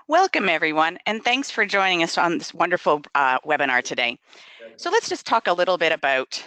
Welcome, everyone, and thanks for joining us on this wonderful webinar today. So let's just talk a little bit about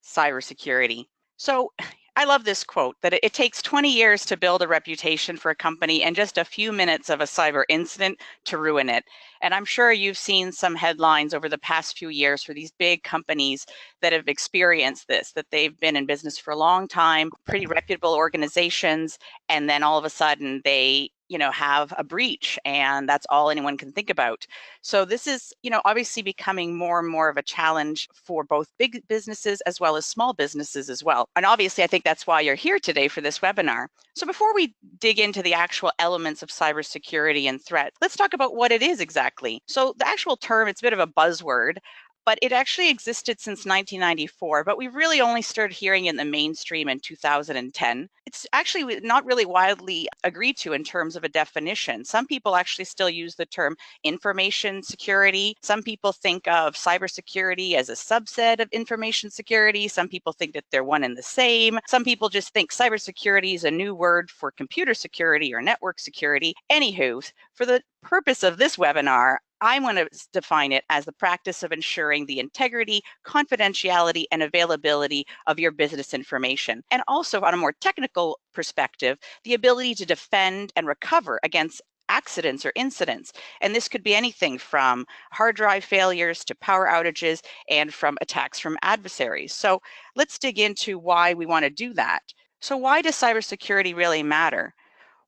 cybersecurity. So I love this quote that it takes 20 years to build a reputation for a company and just a few minutes of a cyber incident to ruin it. And I'm sure you've seen some headlines over the past few years for these big companies that have experienced this, that they've been in business for a long time, pretty reputable organizations, and then all of a sudden they have a breach, and that's all anyone can think about. So this is, obviously becoming more and more of a challenge for both big businesses as well as small businesses as well. And obviously, I think that's why you're here today for this webinar. So before we dig into the actual elements of cybersecurity and threat, let's talk about what it is exactly. So the actual term, it's a bit of a buzzword, but it actually existed since 1994, but we really only started hearing it in the mainstream in 2010. It's actually not really widely agreed to in terms of a definition. Some people actually still use the term information security. Some people think of cybersecurity as a subset of information security. Some people think that they're one and the same. Some people just think cybersecurity is a new word for computer security or network security. Anywho, for the purpose of this webinar, I want to define it as the practice of ensuring the integrity, confidentiality, and availability of your business information. And also, on a more technical perspective, the ability to defend and recover against accidents or incidents. And this could be anything from hard drive failures to power outages and from attacks from adversaries. So let's dig into why we want to do that. So why does cybersecurity really matter?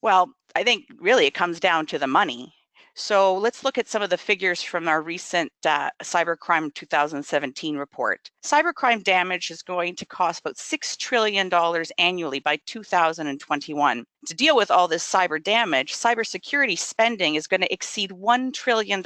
Well, I think really it comes down to the money. So let's look at some of the figures from our recent Cybercrime 2017 report. Cybercrime damage is going to cost about $6 trillion annually by 2021. To deal with all this cyber damage, cybersecurity spending is going to exceed $1 trillion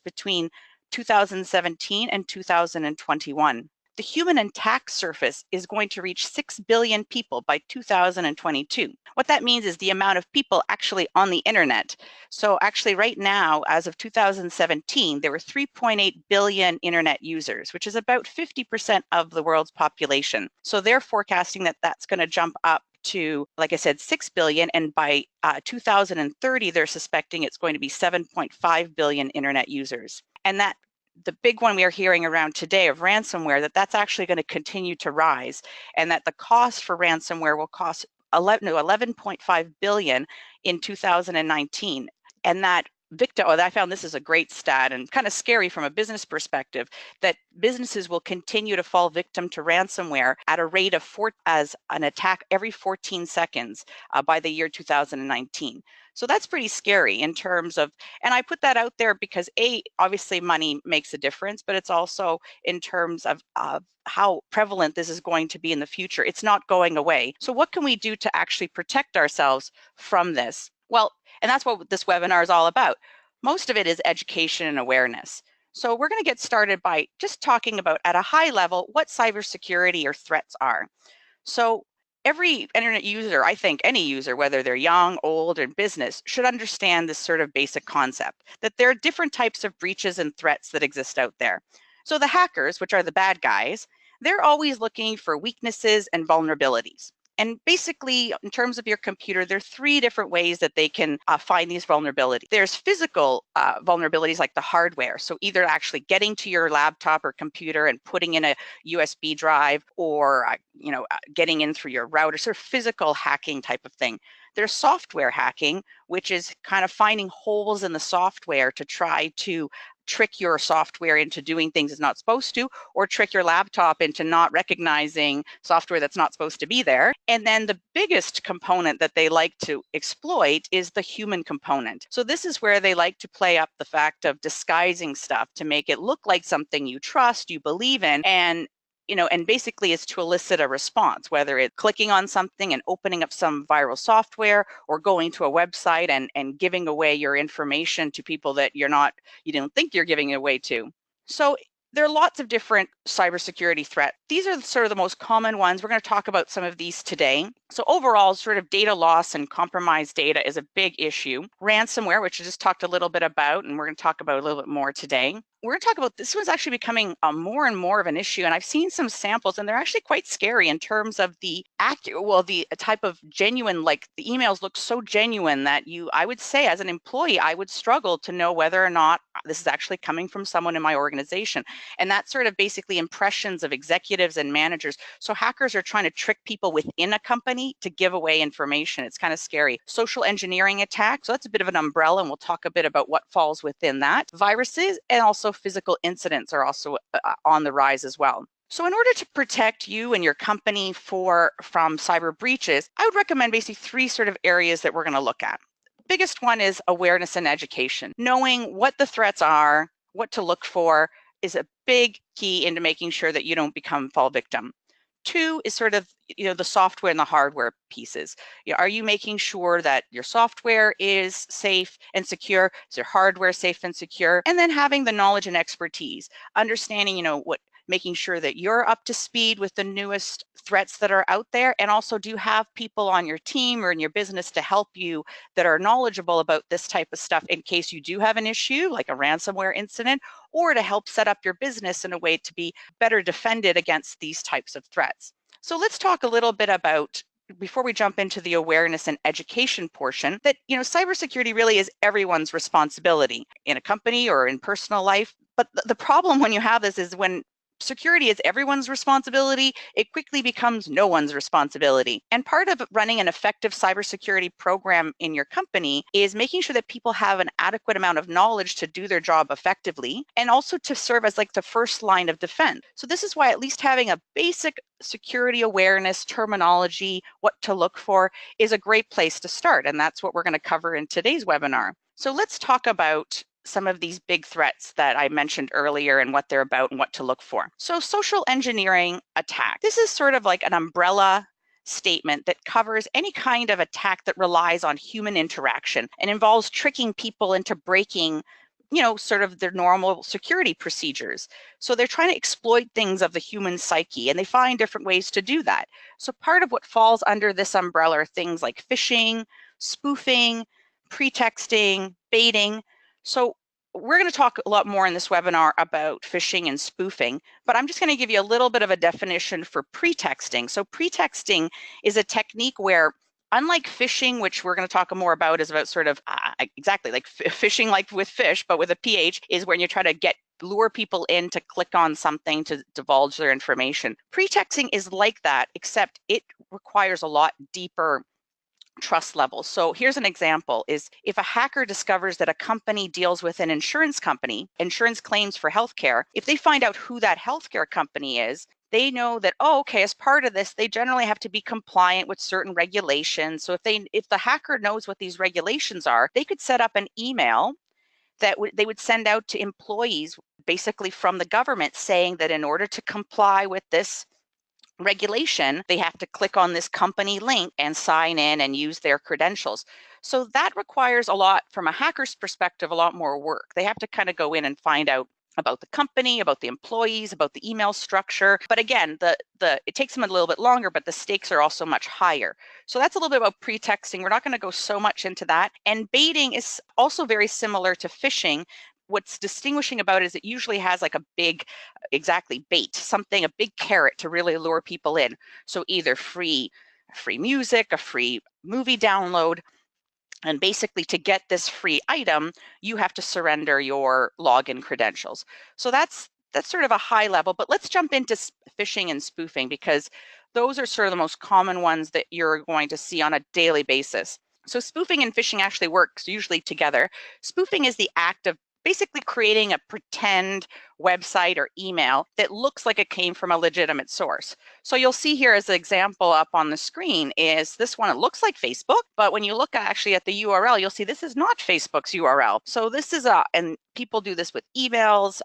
between 2017 and 2021. The human attack surface is going to reach 6 billion people by 2022. What that means is the amount of people actually on the internet. So actually right now, as of 2017, there were 3.8 billion internet users, which is about 50% of the world's population. So they're forecasting that that's going to jump up to, like I said, 6 billion, and by 2030, they're suspecting it's going to be 7.5 billion internet users. And that the big one we are hearing around today of ransomware, that's actually going to continue to rise, and that the cost for ransomware will cost 11.5 billion in 2019. And that I found this is a great stat and kind of scary from a business perspective, that businesses will continue to fall victim to ransomware at a rate of as an attack every 14 seconds by the year 2019. So that's pretty scary in terms of, and I put that out there because obviously money makes a difference, but it's also in terms of how prevalent this is going to be in the future. It's not going away. So what can we do to actually protect ourselves from this? Well, and that's what this webinar is all about. Most of it is education and awareness. So we're going to get started by just talking about, at a high level, what cybersecurity or threats are. So every internet user, I think any user, whether they're young, old, or business, should understand this sort of basic concept, that there are different types of breaches and threats that exist out there. So the hackers, which are the bad guys, they're always looking for weaknesses and vulnerabilities. And basically, in terms of your computer, there are 3 different ways that they can find these vulnerabilities. There's physical vulnerabilities like the hardware. So either actually getting to your laptop or computer and putting in a USB drive, or getting in through your router, sort of physical hacking type of thing. There's software hacking, which is kind of finding holes in the software to try to trick your software into doing things it's not supposed to, or trick your laptop into not recognizing software that's not supposed to be there. And then the biggest component that they like to exploit is the human component. So this is where they like to play up the fact of disguising stuff to make it look like something you trust, you believe in, and basically it's to elicit a response, whether it's clicking on something and opening up some viral software, or going to a website and giving away your information to people that you didn't think you're giving it away to. So there are lots of different cybersecurity threats. These are sort of the most common ones. We're going to talk about some of these today. So overall, sort of data loss and compromised data is a big issue. Ransomware, which I just talked a little bit about, and we're going to talk about a little bit more today. we're going to talk about this one's actually becoming more and more of an issue, and I've seen some samples, and they're actually quite scary in terms of the the type of genuine, like the emails look so genuine that I would say as an employee, I would struggle to know whether or not this is actually coming from someone in my organization. And that's sort of basically impressions of executives and managers. So hackers are trying to trick people within a company to give away information. It's kind of scary. Social engineering attacks, so that's a bit of an umbrella, and we'll talk a bit about what falls within that. Viruses and also physical incidents are also on the rise as well. So in order to protect you and your company from cyber breaches, I would recommend basically 3 sort of areas that we're going to look at. The biggest one is awareness and education. Knowing what the threats are, what to look for is a big key into making sure that you don't fall victim. 2 is sort of, the software and the hardware pieces. Are you making sure that your software is safe and secure? Is your hardware safe and secure? And then having the knowledge and expertise, understanding, making sure that you're up to speed with the newest threats that are out there, and also do have people on your team or in your business to help you that are knowledgeable about this type of stuff in case you do have an issue like a ransomware incident, or to help set up your business in a way to be better defended against these types of threats. So let's talk a little bit about, before we jump into the awareness and education portion, that cybersecurity really is everyone's responsibility in a company or in personal life. But the problem when you have this is when security is everyone's responsibility, it quickly becomes no one's responsibility. And part of running an effective cybersecurity program in your company is making sure that people have an adequate amount of knowledge to do their job effectively, and also to serve as like the first line of defense. So this is why at least having a basic security awareness, terminology, what to look for is a great place to start. And that's what we're going to cover in today's webinar. So let's talk about some of these big threats that I mentioned earlier and what they're about and what to look for. So social engineering attack. This is sort of like an umbrella statement that covers any kind of attack that relies on human interaction and involves tricking people into breaking sort of their normal security procedures. So they're trying to exploit things of the human psyche, and they find different ways to do that. So part of what falls under this umbrella are things like phishing, spoofing, pretexting, baiting. So we're going to talk a lot more in this webinar about phishing and spoofing, but I'm just going to give you a little bit of a definition for pretexting. So pretexting is a technique where, unlike phishing, which we're going to talk more about, is about sort of exactly like phishing, like with fish, but with a PH, is when you try to lure people in to click on something to divulge their information. Pretexting is like that, except it requires a lot deeper trust levels. So here's an example: is if a hacker discovers that a company deals with an insurance company, insurance claims for healthcare, if they find out who that healthcare company is, they know that, oh, okay, as part of this, they generally have to be compliant with certain regulations. So if the hacker knows what these regulations are, they could set up an email that they would send out to employees, basically from the government, saying that in order to comply with this regulation, they have to click on this company link and sign in and use their credentials. So that requires a lot, from a hacker's perspective, a lot more work. They have to kind of go in and find out about the company, about the employees, about the email structure. But again, it takes them a little bit longer, but the stakes are also much higher. So that's a little bit about pretexting. We're not going to go so much into that. And baiting is also very similar to phishing. What's distinguishing about it is it usually has like a big, exactly, bait, something, a big carrot to really lure people in. So either free music, a free movie download, and basically to get this free item, you have to surrender your login credentials. So that's sort of a high level, but let's jump into phishing and spoofing, because those are sort of the most common ones that you're going to see on a daily basis. So spoofing and phishing actually works usually together. Spoofing is the act of basically creating a pretend website or email that looks like it came from a legitimate source. So you'll see here as an example up on the screen is this one. It looks like Facebook, but when you look actually at the URL, you'll see this is not Facebook's URL. So this is and people do this with emails,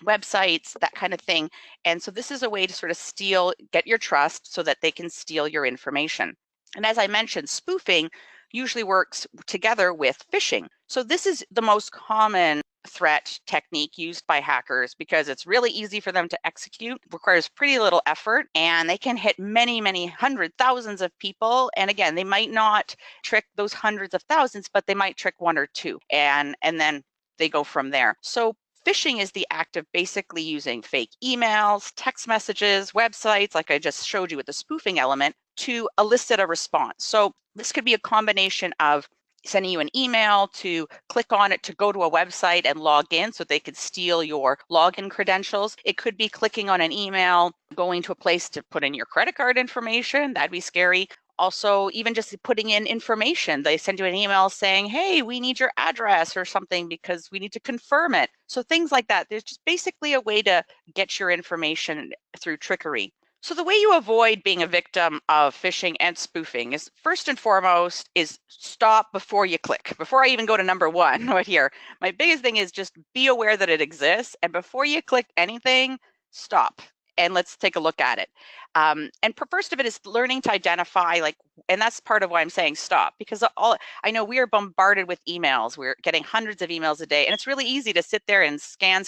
websites, that kind of thing. And so this is a way to sort of get your trust so that they can steal your information. And as I mentioned, spoofing usually works together with phishing. So this is the most common threat technique used by hackers because it's really easy for them to execute, requires pretty little effort, and they can hit many hundred thousands of people. And again, they might not trick those hundreds of thousands, but they might trick one or two, and then they go from there. So Phishing is the act of basically using fake emails, text messages, websites, like I just showed you with the spoofing element, to elicit a response. So this could be a combination of sending you an email to click on it to go to a website and log in so they could steal your login credentials. It could be clicking on an email, going to a place to put in your credit card information. That'd be scary. Also, even just putting in information, they send you an email saying, hey, we need your address or something because we need to confirm it. So things like that. There's just basically a way to get your information through trickery. So the way you avoid being a victim of phishing and spoofing is, first and foremost, is stop before you click. Before I even go to number one right here, my biggest thing is just be aware that it exists. And before you click anything, stop and let's take a look at it. And first of it is learning to identify, like, and that's part of why I'm saying stop, because I know we are bombarded with emails. We're getting hundreds of emails a day, and it's really easy to sit there and scan,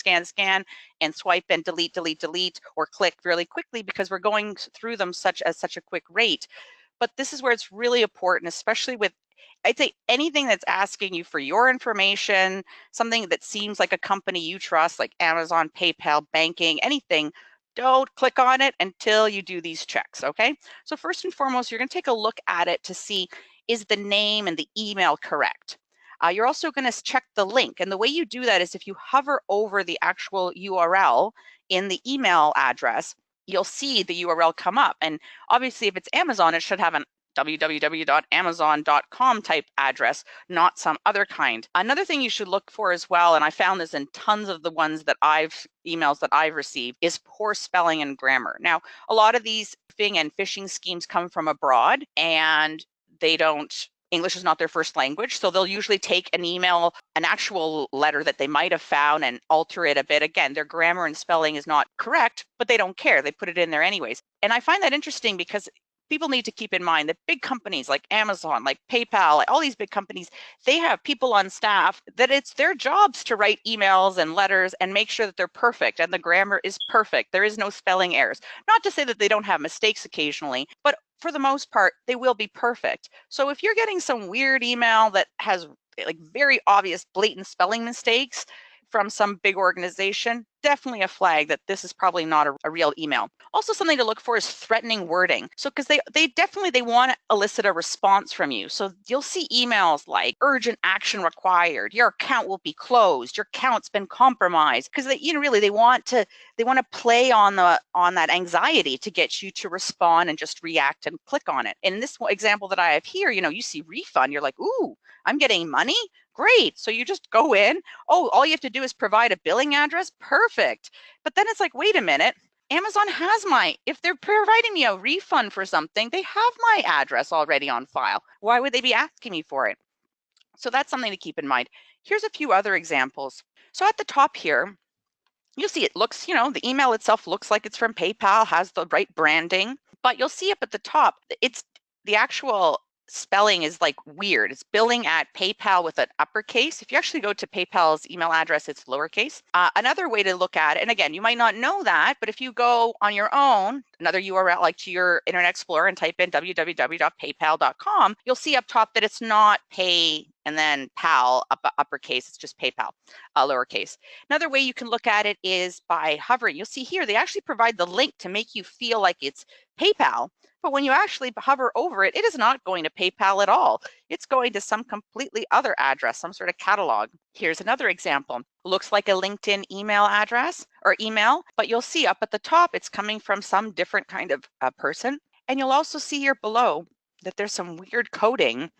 and swipe and delete, or click really quickly because we're going through them such a quick rate. But this is where it's really important, especially with, I'd say, anything that's asking you for your information, something that seems like a company you trust, like Amazon, PayPal, banking, anything. Don't click on it until you do these checks, okay? So first and foremost, you're going to take a look at it to see, is the name and the email correct? You're also going to check the link. And the way you do that is if you hover over the actual URL in the email address, you'll see the URL come up. And obviously, if it's Amazon, it should have an www.amazon.com type address, not some other kind. Another thing you should look for as well, and I found this in tons of the emails that I've received, is poor spelling and grammar. Now, a lot of these phishing and phishing schemes come from abroad, and English is not their first language, so they'll usually take an email, an actual letter that they might have found, and alter it a bit. Again, their grammar and spelling is not correct, but they don't care. They put it in there anyways. And I find that interesting because people need to keep in mind that big companies like Amazon, like PayPal, like all these big companies, they have people on staff that it's their jobs to write emails and letters and make sure that they're perfect and the grammar is perfect. There is no spelling errors. Not to say that they don't have mistakes occasionally, but for the most part, they will be perfect. So if you're getting some weird email that has like very obvious blatant spelling mistakes from some big organization, definitely a flag that this is probably not a real email. Also, something to look for is threatening wording. So because they want to elicit a response from you. So you'll see emails like urgent action required, your account will be closed, your account's been compromised, because they want to play on that anxiety to get you to respond and just react and click on it. In this example that I have here, you see refund, you're like, ooh, I'm getting money. Great. So you just go in. Oh, all you have to do is provide a billing address. Perfect. But then it's like, wait a minute. Amazon has if they're providing me a refund for something, they have my address already on file. Why would they be asking me for it? So that's something to keep in mind. Here's a few other examples. So at the top here, you'll see it looks, the email itself looks like it's from PayPal, has the right branding, but you'll see up at the top, it's the actual spelling is like weird. It's billing at PayPal with an uppercase. If you actually go to PayPal's email address, it's lowercase. Another way to look at it, and again, you might not know that, but if you go on your own, another URL like to your Internet Explorer and type in www.paypal.com, you'll see up top that it's not pay and then pal uppercase, it's just PayPal lowercase. Another way you can look at it is by hovering. You'll see here they actually provide the link to make you feel like it's PayPal. But when you actually hover over it, it is not going to PayPal at all. It's going to some completely other address, some sort of catalog. Here's another example. Looks like a LinkedIn email address or email, but you'll see up at the top, it's coming from some different kind of person. And you'll also see here below that there's some weird coding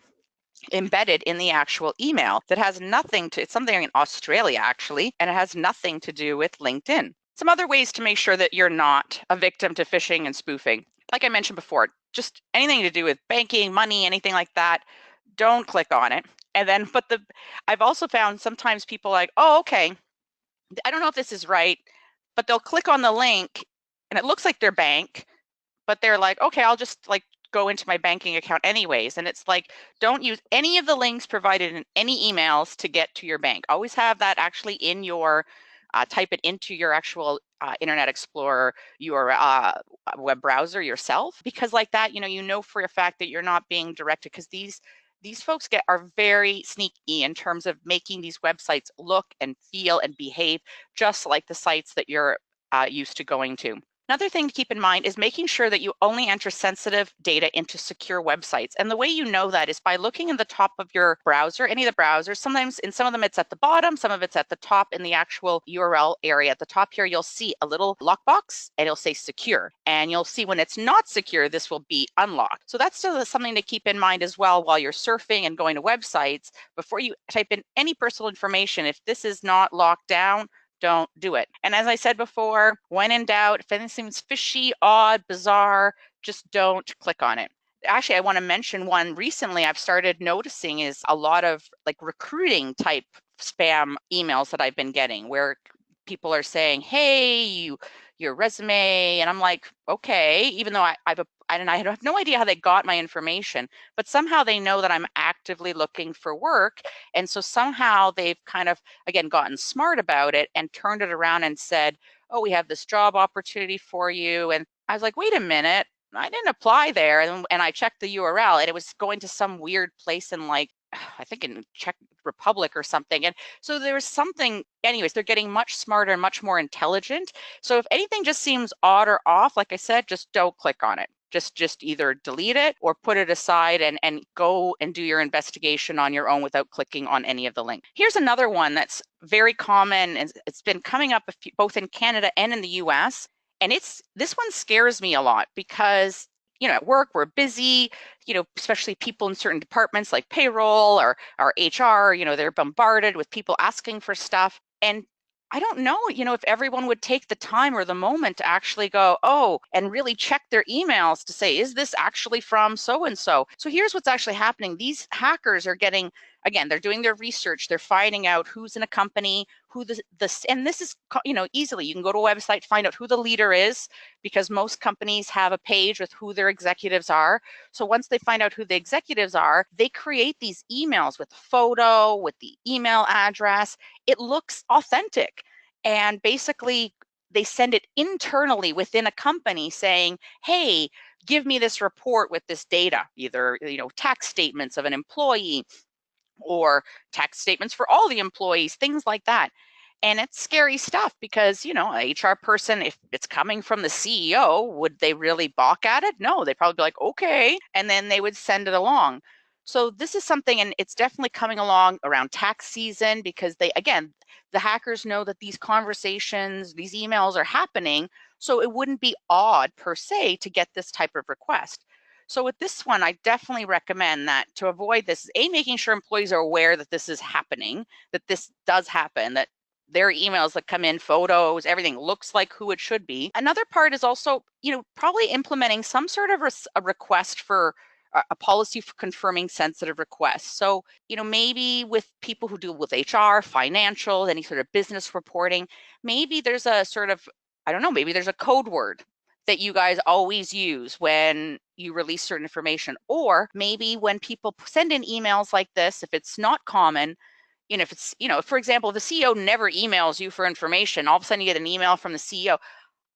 embedded in the actual email that has nothing to, it's something in Australia actually, and it has nothing to do with LinkedIn. Some other ways to make sure that you're not a victim to phishing and spoofing. Like I mentioned before, just anything to do with banking, money, anything like that, don't click on it. And then, I've also found sometimes people like, oh, okay, I don't know if this is right, but they'll click on the link and it looks like their bank, but they're like, okay, I'll just like go into my banking account anyways. And it's like, don't use any of the links provided in any emails to get to your bank. Always have that actually in your, type it into your actual Internet Explorer, your web browser yourself, because like that, you know for a fact that you're not being directed, because these these folks are very sneaky in terms of making these websites look and feel and behave just like the sites that you're used to going to. Another thing to keep in mind is making sure that you only enter sensitive data into secure websites. And the way you know that is by looking in the top of your browser, any of the browsers. Sometimes in some of them it's at the bottom, some of it's at the top in the actual URL area. At the top here, you'll see a little lockbox and it'll say secure. And you'll see when it's not secure, this will be unlocked. So that's still something to keep in mind as well while you're surfing and going to websites. Before you type in any personal information, if this is not locked down, don't do it. And as I said before, when in doubt, if anything seems fishy, odd, bizarre, just don't click on it. Actually, I want to mention one recently I've started noticing is a lot of like recruiting type spam emails that I've been getting where people are saying, hey, your resume, and I'm like, okay, even though I have no idea how they got my information, but somehow they know that I'm actively looking for work. And so somehow they've kind of, again, gotten smart about it and turned it around and said, oh, we have this job opportunity for you. And I was like, wait a minute, I didn't apply there. And I checked the URL and it was going to some weird place in like, I think in Czech Republic or something. And so there was something, anyways, they're getting much smarter and much more intelligent. So if anything just seems odd or off, like I said, just don't click on it. Just either delete it or put it aside and go and do your investigation on your own without clicking on any of the links. Here's another one that's very common, and it's been coming up both in Canada and in the US. And this one scares me a lot because, you know, at work we're busy, you know, especially people in certain departments like payroll or HR, you know, they're bombarded with people asking for stuff. And I don't know, you know, if everyone would take the time or the moment to actually go, oh, and really check their emails to say, is this actually from so-and-so? So here's what's actually happening. These hackers are getting, again, they're doing their research. They're finding out who's in a company, who and this is, you know, easily, you can go to a website, find out who the leader is, because most companies have a page with who their executives are. So once they find out who the executives are, they create these emails with a photo, with the email address. It looks authentic. And basically, they send it internally within a company saying, hey, give me this report with this data, either, you know, tax statements of an employee or tax statements for all the employees, things like that. And it's scary stuff because, you know, a HR person, if it's coming from the CEO, would they really balk at it? No, they'd probably be like, okay. And then they would send it along. So this is something, and it's definitely coming along around tax season because again, the hackers know that these conversations, these emails are happening. So it wouldn't be odd per se to get this type of request. So with this one, I definitely recommend that to avoid this, making sure employees are aware that this is happening, that this does happen, that their emails that come in, photos, everything looks like who it should be. Another part is also, you know, probably implementing some sort of a request for a policy for confirming sensitive requests. So, you know, maybe with people who deal with HR, financial, any sort of business reporting, maybe there's a sort of, I don't know, maybe there's a code word that you guys always use when you release certain information. Or maybe when people send in emails like this, if it's not common, you know, if it's, you know, for example, the CEO never emails you for information, all of a sudden you get an email from the CEO,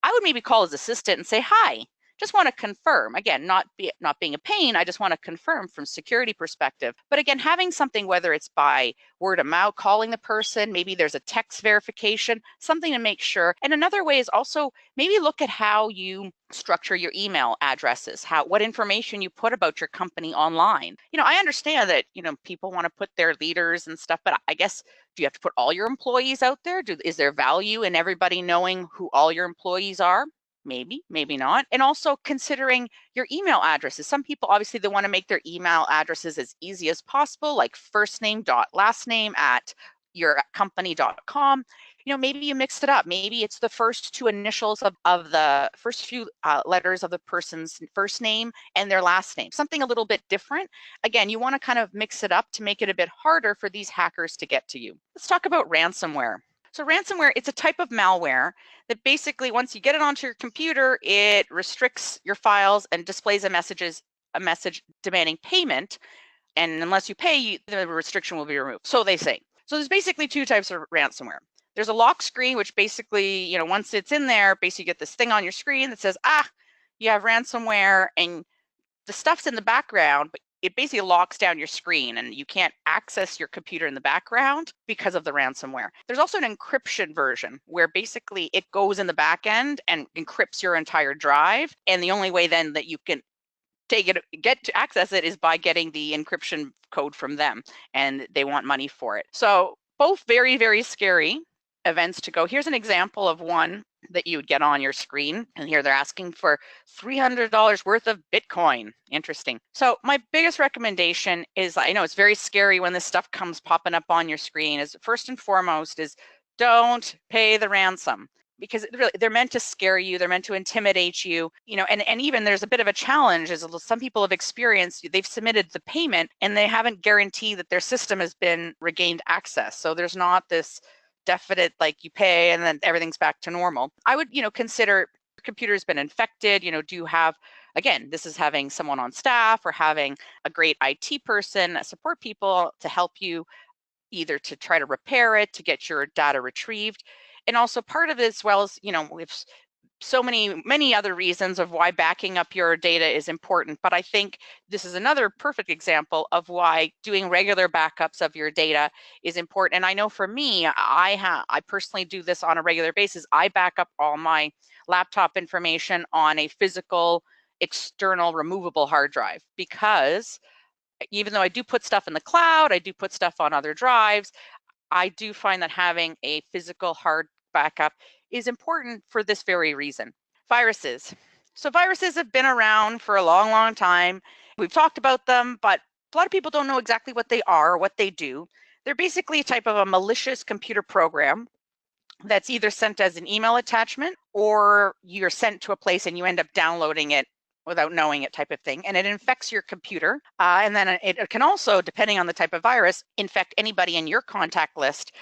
I would maybe call his assistant and say, hi, just want to confirm. Again, not being a pain, I just want to confirm from security perspective. But again, having something, whether it's by word of mouth, calling the person, maybe there's a text verification, something to make sure. And another way is also maybe look at how you structure your email addresses, what information you put about your company online. You know, I understand that, you know, people want to put their leaders and stuff, but I guess, do you have to put all your employees out there? Is there value in everybody knowing who all your employees are? Maybe, maybe not. And also considering your email addresses. Some people, obviously, they want to make their email addresses as easy as possible, like first name dot last name at yourcompany.com. You know, maybe you mixed it up. Maybe it's the first two initials of the first few letters of the person's first name and their last name, something a little bit different. Again, you want to kind of mix it up to make it a bit harder for these hackers to get to you. Let's talk about ransomware. So ransomware, it's a type of malware that basically, once you get it onto your computer, it restricts your files and displays a message demanding payment. And unless you pay, the restriction will be removed. So they say. So there's basically two types of ransomware. There's a lock screen, which basically, you know, once it's in there, basically you get this thing on your screen that says, you have ransomware, and the stuff's in the background, but it basically locks down your screen and you can't access your computer in the background because of the ransomware. There's also an encryption version where basically it goes in the back end and encrypts your entire drive. And the only way then that you can get to access it is by getting the encryption code from them, and they want money for it. So both very, very scary events to go. Here's an example of one that you would get on your screen, and here they're asking for $300 worth of Bitcoin. Interesting. So my biggest recommendation is, I know it's very scary when this stuff comes popping up on your screen, is first and foremost is don't pay the ransom, because really they're meant to scare you, they're meant to intimidate you, and even there's a bit of a challenge, as some people have experienced, they've submitted the payment and they haven't guaranteed that their system has been regained access. So there's not this definite, like, you pay and then everything's back to normal. I would, consider your computer's been infected, do you have, again, this is having someone on staff or having a great IT person, support people to help you either to try to repair it, to get your data retrieved. And also part of it as well as, we've so many other reasons of why backing up your data is important. But I think this is another perfect example of why doing regular backups of your data is important. And I know for me, I personally do this on a regular basis. I back up all my laptop information on a physical, external, removable hard drive, because even though I do put stuff in the cloud, I do put stuff on other drives, I do find that having a physical hard backup is important for this very reason. Viruses. So viruses have been around for a long, long time. We've talked about them, but a lot of people don't know exactly what they are or what they do. They're basically a type of a malicious computer program that's either sent as an email attachment or you're sent to a place and you end up downloading it without knowing it, type of thing. And it infects your computer. And then it can also, depending on the type of virus, infect anybody in your contact list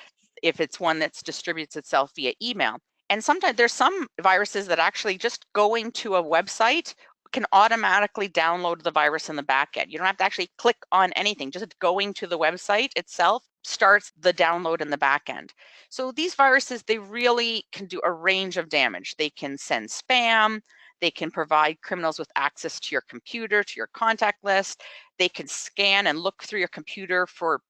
if it's one that distributes itself via email. And sometimes there's some viruses that actually just going to a website can automatically download the virus in the back end. You don't have to actually click on anything. Just going to the website itself starts the download in the back end. So these viruses, they really can do a range of damage. They can send spam. They can provide criminals with access to your computer, to your contact list. They can scan and look through your computer for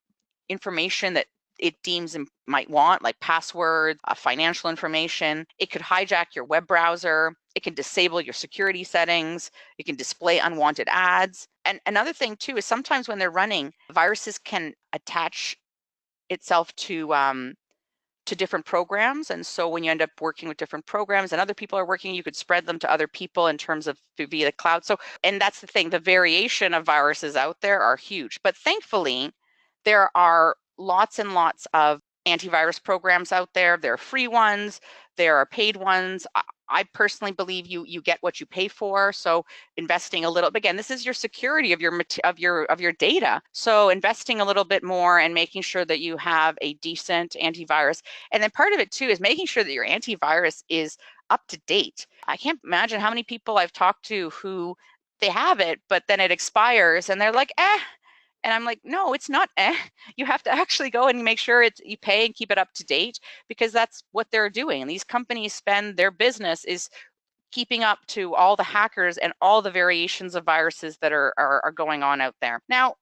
information that it deems might want, like passwords, financial information. It could hijack your web browser. It can disable your security settings. It can display unwanted ads. And another thing too is sometimes when they're running, viruses can attach itself to different programs. And so when you end up working with different programs and other people are working, you could spread them to other people in terms of via the cloud. So, and that's the thing, the variation of viruses out there are huge. But thankfully, there are lots and lots of antivirus programs out there. There are free ones, there are paid ones. I personally believe you get what you pay for. So investing a little, again, this is your security of your data. So investing a little bit more and making sure that you have a decent antivirus. And then part of it too is making sure that your antivirus is up to date. I can't imagine how many people I've talked to who they have it, but then it expires and they're like, and I'm like, no, it's not. You have to actually go and make sure you pay and keep it up to date, because that's what they're doing. And these companies spend, their business is keeping up to all the hackers and all the variations of viruses that are going on out there. Now,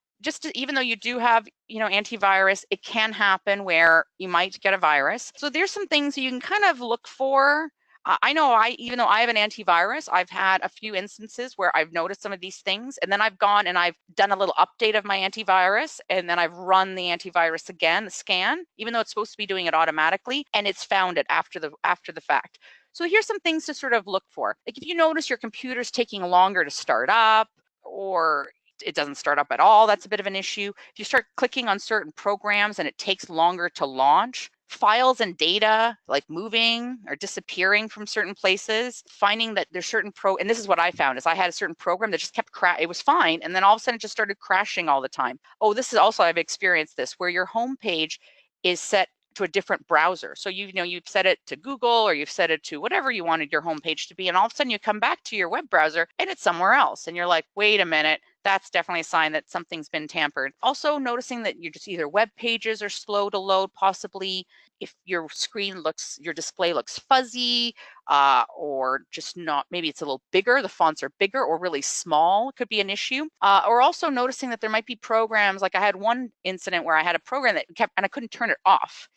even though you do have, antivirus, it can happen where you might get a virus. So there's some things you can kind of look for. I know even though I have an antivirus, I've had a few instances where I've noticed some of these things, and then I've gone and I've done a little update of my antivirus, and then I've run the antivirus again, the scan, even though it's supposed to be doing it automatically, and it's found it after the fact. So here's some things to sort of look for. Like if you notice your computer's taking longer to start up, or it doesn't start up at all, that's a bit of an issue. If you start clicking on certain programs and it takes longer to launch, files and data like moving or disappearing from certain places, finding that there's certain and this is what I found, is I had a certain program that just kept it was fine, and then all of a sudden it just started crashing all the time. Oh, this is also, I've experienced this, where your home page is set to a different browser. So you've set it to Google, or you've set it to whatever you wanted your homepage to be, and all of a sudden you come back to your web browser and it's somewhere else, and you're like, wait a minute, That's definitely a sign that something's been tampered. Also noticing that you're just either web pages are slow to load, possibly if your display looks fuzzy, or just not, maybe it's a little bigger, the fonts are bigger or really small, could be an issue. Or also noticing that there might be programs, like I had one incident where I had a program that and I couldn't turn it off.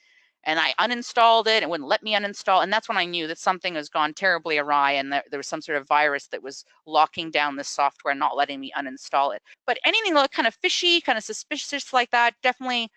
And I uninstalled it, it wouldn't let me uninstall. And that's when I knew that something has gone terribly awry and that there was some sort of virus that was locking down this software and not letting me uninstall it. But anything that looked kind of fishy, kind of suspicious like that, definitely,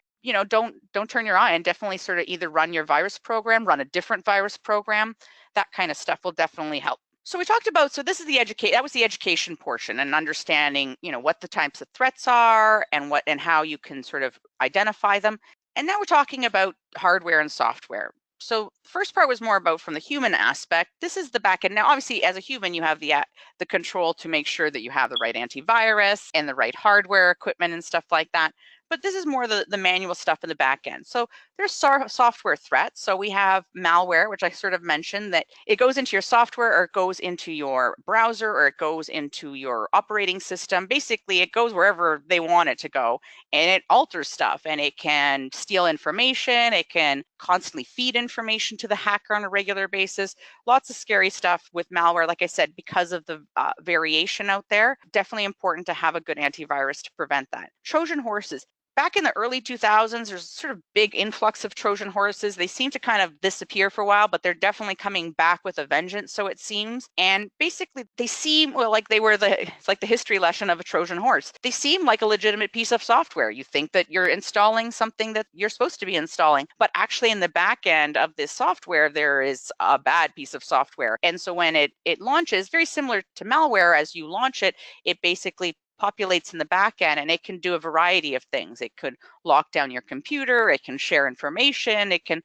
don't turn your eye, and definitely sort of either run your virus program, run a different virus program. That kind of stuff will definitely help. So we talked about, so this is that was the education portion, and understanding, what the types of threats are and how you can sort of identify them. And now we're talking about hardware and software. So the first part was more about from the human aspect. This is the back end. Now, obviously, as a human, you have the control to make sure that you have the right antivirus and the right hardware equipment and stuff like that. But this is more the manual stuff in the back end. So there's software threats. So we have malware, which I sort of mentioned, that it goes into your software, or it goes into your browser, or it goes into your operating system. Basically, it goes wherever they want it to go, and it alters stuff, and it can steal information. It can constantly feed information to the hacker on a regular basis. Lots of scary stuff with malware, like I said, because of the variation out there. Definitely important to have a good antivirus to prevent that. Trojan horses. Back in the early 2000s, there's sort of big influx of Trojan horses. They seem to kind of disappear for a while, but they're definitely coming back with a vengeance, so it seems. And basically, they seem, well, like it's like the history lesson of a Trojan horse. They seem like a legitimate piece of software. You think that you're installing something that you're supposed to be installing, but actually in the back end of this software, there is a bad piece of software. And so when it launches, very similar to malware, as you launch it, it basically populates in the back end, and it can do a variety of things. It could lock down your computer, it can share information, it can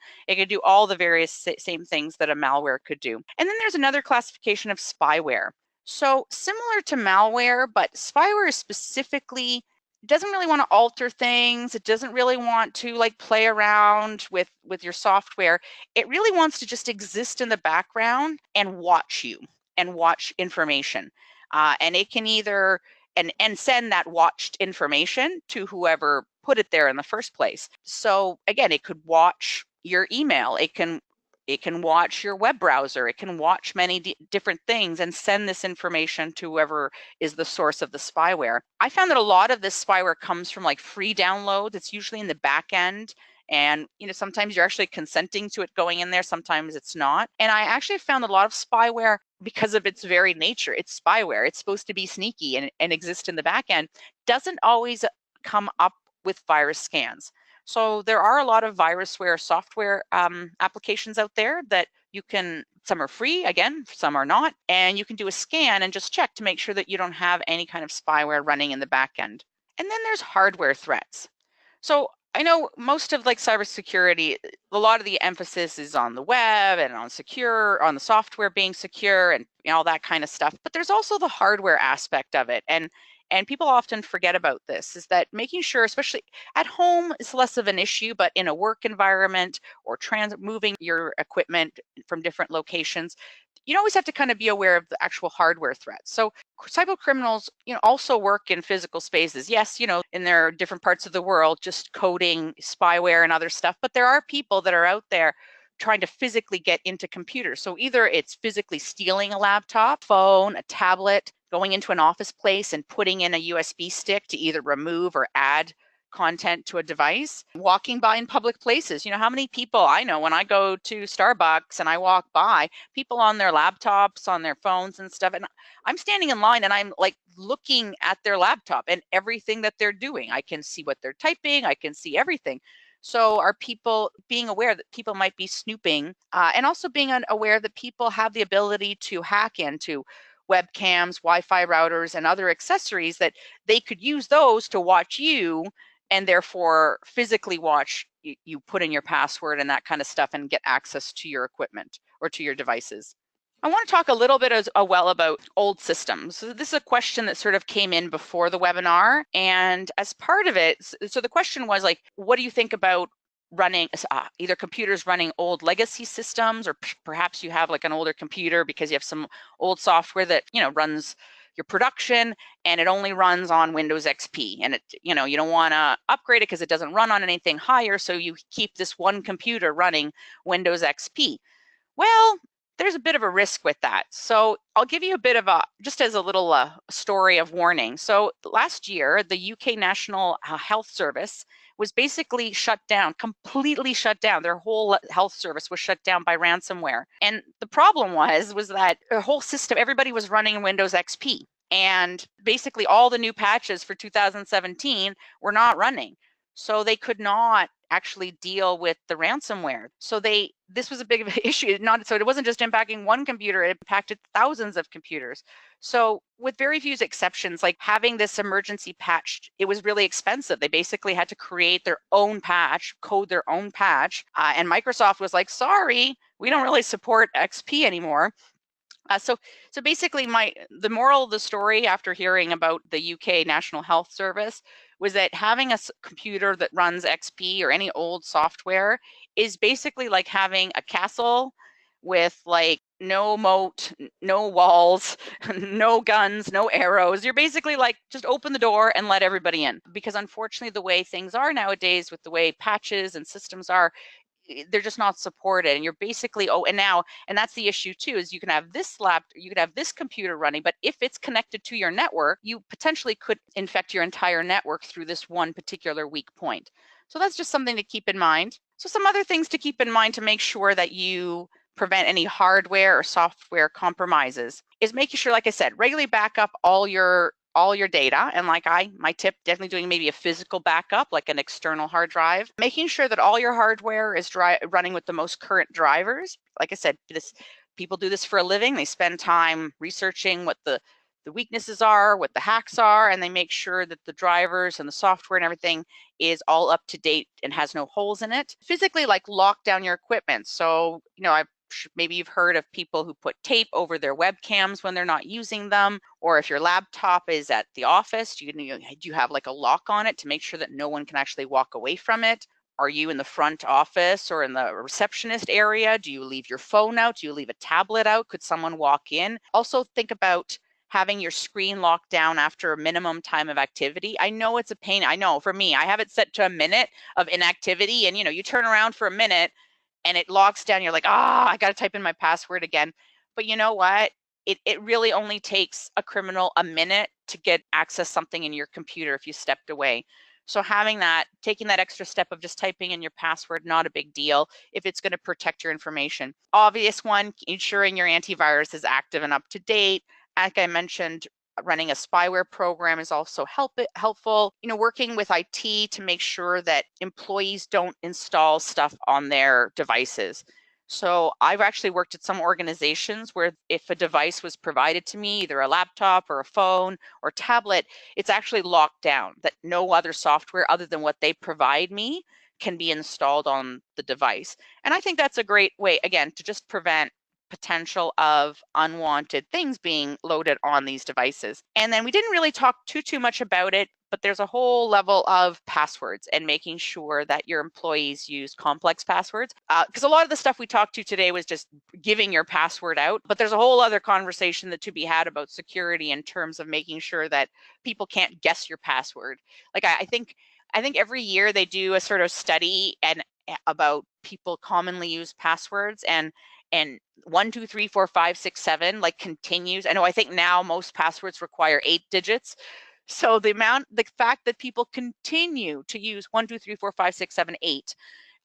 do all the various same things that a malware could do. And then there's another classification of spyware. So similar to malware, but spyware is specifically doesn't really want to alter things. It doesn't really want to like play around with your software. It really wants to just exist in the background and watch you and watch information. And it can either and send that watched information to whoever put it there in the first place. So again, it could watch your email. It can watch your web browser. It can watch many different things and send this information to whoever is the source of the spyware. I found that a lot of this spyware comes from like free downloads. It's usually in the back end. And sometimes you're actually consenting to it going in there, sometimes it's not. And I actually found a lot of spyware, because of its very nature, it's spyware, it's supposed to be sneaky and exist in the back end, doesn't always come up with virus scans. So there are a lot of virusware software applications out there that you can, some are free, again, some are not, and you can do a scan and just check to make sure that you don't have any kind of spyware running in the back end. And then there's hardware threats. So I know most of like cybersecurity, a lot of the emphasis is on the web and on the software being secure and all that kind of stuff. But there's also the hardware aspect of it. And people often forget about this, is that making sure, especially at home, is less of an issue, but in a work environment or moving your equipment from different locations, you always have to kind of be aware of the actual hardware threats. So cyber criminals, also work in physical spaces. Yes, in their different parts of the world, just coding spyware and other stuff. But there are people that are out there trying to physically get into computers. So either it's physically stealing a laptop, phone, a tablet, going into an office place and putting in a USB stick to either remove or add content to a device, walking by in public places. How many people I know when I go to Starbucks and I walk by, people on their laptops, on their phones and stuff, and I'm standing in line and I'm like looking at their laptop and everything that they're doing. I can see what they're typing, I can see everything. So are people being aware that people might be snooping, and also being aware that people have the ability to hack into webcams, Wi-Fi routers, and other accessories, that they could use those to watch you and therefore physically watch you put in your password and that kind of stuff and get access to your equipment or to your devices. I want to talk a little bit as well about old systems. So this is a question that sort of came in before the webinar, and as part of it, so the question was like, what do you think about running either computers running old legacy systems, or perhaps you have like an older computer because you have some old software that runs your production, and it only runs on Windows XP. And you don't want to upgrade it because it doesn't run on anything higher, so you keep this one computer running Windows XP. Well, there's a bit of a risk with that. So I'll give you a bit of just as a little story of warning. So last year, the UK National Health Service was basically shut down, completely shut down. Their whole health service was shut down by ransomware. And the problem was that the whole system, everybody was running Windows XP. And basically all the new patches for 2017 were not running. So they could not actually deal with the ransomware. So this was a big issue. So it wasn't just impacting one computer, it impacted thousands of computers. So with very few exceptions, like having this emergency patch, it was really expensive. They basically had to create their own patch, code their own patch. And Microsoft was like, sorry, we don't really support XP anymore. So basically the moral of the story after hearing about the UK National Health Service was that having a computer that runs XP or any old software is basically like having a castle with like no moat, no walls, no guns, no arrows. You're basically like, just open the door and let everybody in. Because unfortunately, the way things are nowadays with the way patches and systems are, they're just not supported. And you're basically, and that's the issue too, is you can have this computer running, but if it's connected to your network, you potentially could infect your entire network through this one particular weak point. So that's just something to keep in mind. So some other things to keep in mind to make sure that you prevent any hardware or software compromises is making sure, like I said, regularly back up all your data. And my tip, definitely doing maybe a physical backup, like an external hard drive, making sure that all your hardware is running with the most current drivers. Like I said, people do this for a living. They spend time researching what the weaknesses are, what the hacks are, and they make sure that the drivers and the software and everything is all up to date and has no holes in it. Physically, like lock down your equipment. So, maybe you've heard of people who put tape over their webcams when they're not using them, or if your laptop is at the office, do you have like a lock on it to make sure that no one can actually walk away from it? Are you in the front office or in the receptionist area? Do you leave your phone out? Do you leave a tablet out? Could someone walk in? Also think about having your screen locked down after a minimum time of activity. I know it's a pain. I know for me, I have it set to a minute of inactivity, and you turn around for a minute and it locks down. You're like, I got to type in my password again. But you know what? It really only takes a criminal a minute to get access something in your computer if you stepped away. So taking that extra step of just typing in your password, not a big deal if it's going to protect your information. Obvious one, ensuring your antivirus is active and up to date. Like I mentioned, running a spyware program is also helpful. Working with IT to make sure that employees don't install stuff on their devices. So I've actually worked at some organizations where if a device was provided to me, either a laptop or a phone or tablet, it's actually locked down, that no other software other than what they provide me can be installed on the device. And I think that's a great way, again, to just prevent potential of unwanted things being loaded on these devices. And then we didn't really talk too much about it, but there's a whole level of passwords and making sure that your employees use complex passwords. Because a lot of the stuff we talked to today was just giving your password out, but there's a whole other conversation that to be had about security in terms of making sure that people can't guess your password. Like I think every year they do a sort of study about people commonly use passwords, and 1, 2, 3, 4, 5, 6, 7 like continues. I think now most passwords require 8 digits. So the fact that people continue to use 1, 2, 3, 4, 5, 6, 7, 8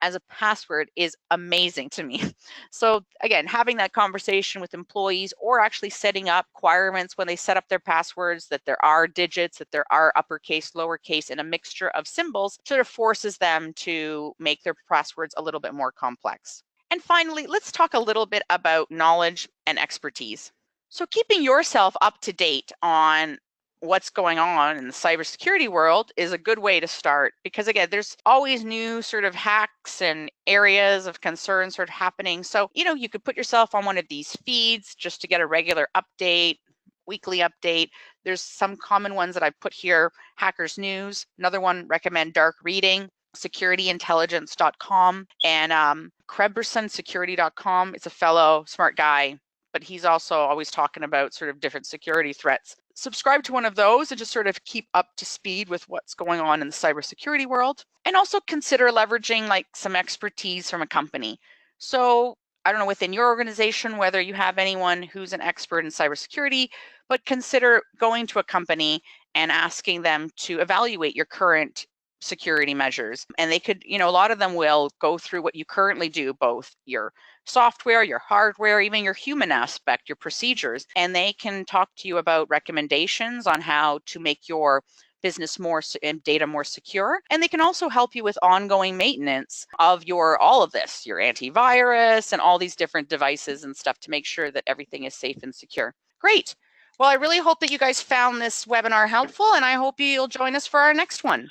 as a password is amazing to me. So again, having that conversation with employees, or actually setting up requirements when they set up their passwords, that there are digits, that there are uppercase, lowercase, and a mixture of symbols, sort of forces them to make their passwords a little bit more complex. And finally, let's talk a little bit about knowledge and expertise. So keeping yourself up to date on what's going on in the cybersecurity world is a good way to start, because again, there's always new sort of hacks and areas of concern sort of happening. So, you could put yourself on one of these feeds just to get a regular update, weekly update. There's some common ones that I put here: Hackers News. Another one, recommend Dark Reading, securityintelligence.com, and KrebsonSecurity.com. It's a fellow smart guy, but he's also always talking about sort of different security threats. subscribe to one of those and just sort of keep up to speed with what's going on in the cybersecurity world. And also consider leveraging like some expertise from a company. So I don't know, within your organization, whether you have anyone who's an expert in cybersecurity, but consider going to a company and asking them to evaluate your current security measures. And they could, a lot of them will go through what you currently do, both your software, your hardware, even your human aspect, your procedures, and they can talk to you about recommendations on how to make your business more and data more secure. And they can also help you with ongoing maintenance of all of this, your antivirus and all these different devices and stuff to make sure that everything is safe and secure. Great. Well, I really hope that you guys found this webinar helpful, and I hope you'll join us for our next one.